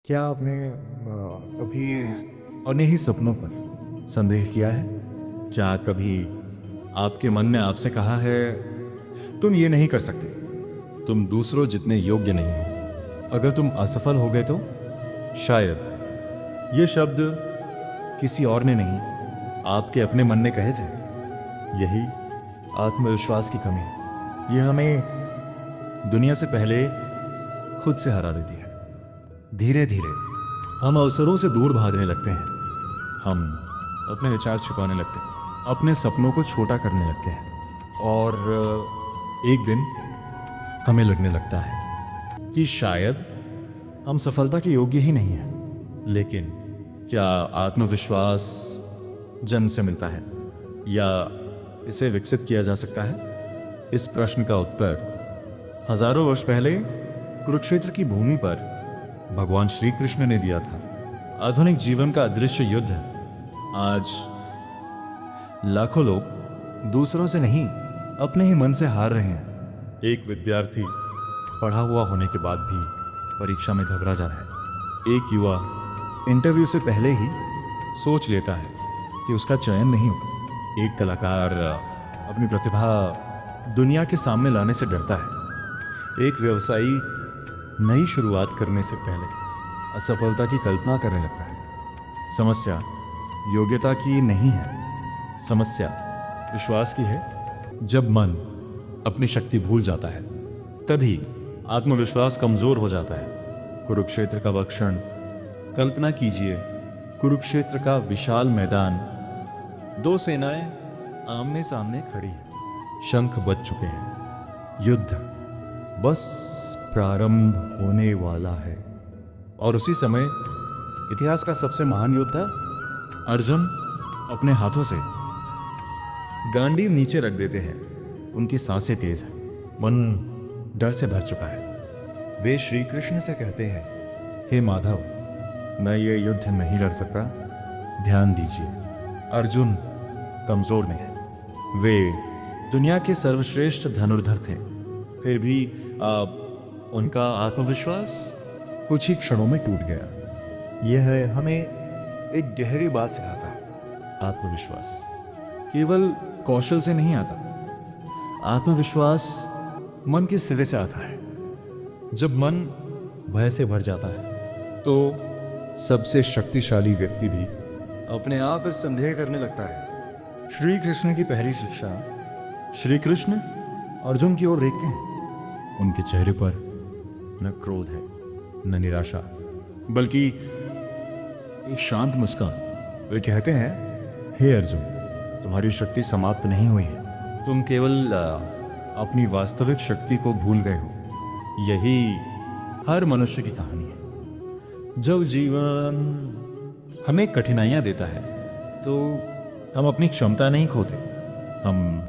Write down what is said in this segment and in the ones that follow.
क्या आपने कभी अनही सपनों पर संदेह किया है? क्या कभी आपके मन ने आपसे कहा है, तुम ये नहीं कर सकते, तुम दूसरों जितने योग्य नहीं हो, अगर तुम असफल हो गए तो? शायद ये शब्द किसी और ने नहीं, आपके अपने मन ने कहे थे। यही आत्मविश्वास की कमी है। ये हमें दुनिया से पहले खुद से हरा देती है। धीरे धीरे हम अवसरों से दूर भागने लगते हैं, हम अपने विचार छुपाने लगते हैं, अपने सपनों को छोटा करने लगते हैं, और एक दिन हमें लगने लगता है कि शायद हम सफलता के योग्य ही नहीं हैं। लेकिन क्या आत्मविश्वास जन्म से मिलता है या इसे विकसित किया जा सकता है? इस प्रश्न का उत्तर हजारों वर्ष पहले कुरुक्षेत्र की भूमि पर भगवान श्री कृष्ण ने दिया था। आधुनिक जीवन का अदृश्य युद्ध है। आज लाखों लोग दूसरों से नहीं, अपने ही मन से हार रहे हैं। एक विद्यार्थी पढ़ा हुआ होने के बाद भी परीक्षा में घबरा जा रहा है। एक युवा इंटरव्यू से पहले ही सोच लेता है कि उसका चयन नहीं होगा। एक कलाकार अपनी प्रतिभा दुनिया के सामने लाने से डरता है। एक व्यवसायी नई शुरुआत करने से पहले असफलता की कल्पना करने लगता है। समस्या योग्यता की नहीं है, समस्या विश्वास की है। जब मन अपनी शक्ति भूल जाता है, तभी आत्मविश्वास कमजोर हो जाता है। कुरुक्षेत्र का वह क्षण कल्पना कीजिए। कुरुक्षेत्र का विशाल मैदान, दो सेनाएं आमने सामने खड़ी हैं, शंख बज चुके हैं, युद्ध बस प्रारंभ होने वाला है। और उसी समय इतिहास का सबसे महान योद्धा अर्जुन अपने हाथों से गांडीव नीचे रख देते हैं। उनकी सांसें तेज हैं, मन डर से भर चुका है। वे श्री कृष्ण से कहते हैं, हे माधव, मैं ये युद्ध नहीं लड़ सकता, ध्यान दीजिए। अर्जुन कमजोर नहीं है, वे दुनिया के सर्वश्रेष्ठ धनुर्धर थे। फिर भी उनका आत्मविश्वास कुछ ही क्षणों में टूट गया। यह हमें एक गहरी बात सिखाता है। आत्मविश्वास केवल कौशल से नहीं आता, आत्मविश्वास मन के सिरे से आता है। जब मन भय से भर जाता है तो सबसे शक्तिशाली व्यक्ति भी अपने आप पर संदेह करने लगता है। श्री कृष्ण की पहली शिक्षा। श्री कृष्ण अर्जुन की ओर देखते हैं। उनके चेहरे पर न क्रोध है, न निराशा, बल्कि एक शांत मुस्कान। वे कहते हैं, हे अर्जुन, तुम्हारी शक्ति समाप्त नहीं हुई है, तुम केवल अपनी वास्तविक शक्ति को भूल गए हो। यही हर मनुष्य की कहानी है। जब जीवन हमें कठिनाइयां देता है तो हम अपनी क्षमता नहीं खोते, हम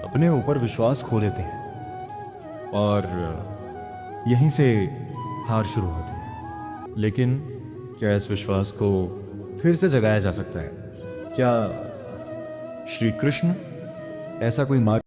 अपने ऊपर विश्वास खो देते हैं, और यहीं से हार शुरू होती है। लेकिन क्या इस विश्वास को फिर से जगाया जा सकता है? क्या श्री कृष्ण ऐसा कोई मार्ग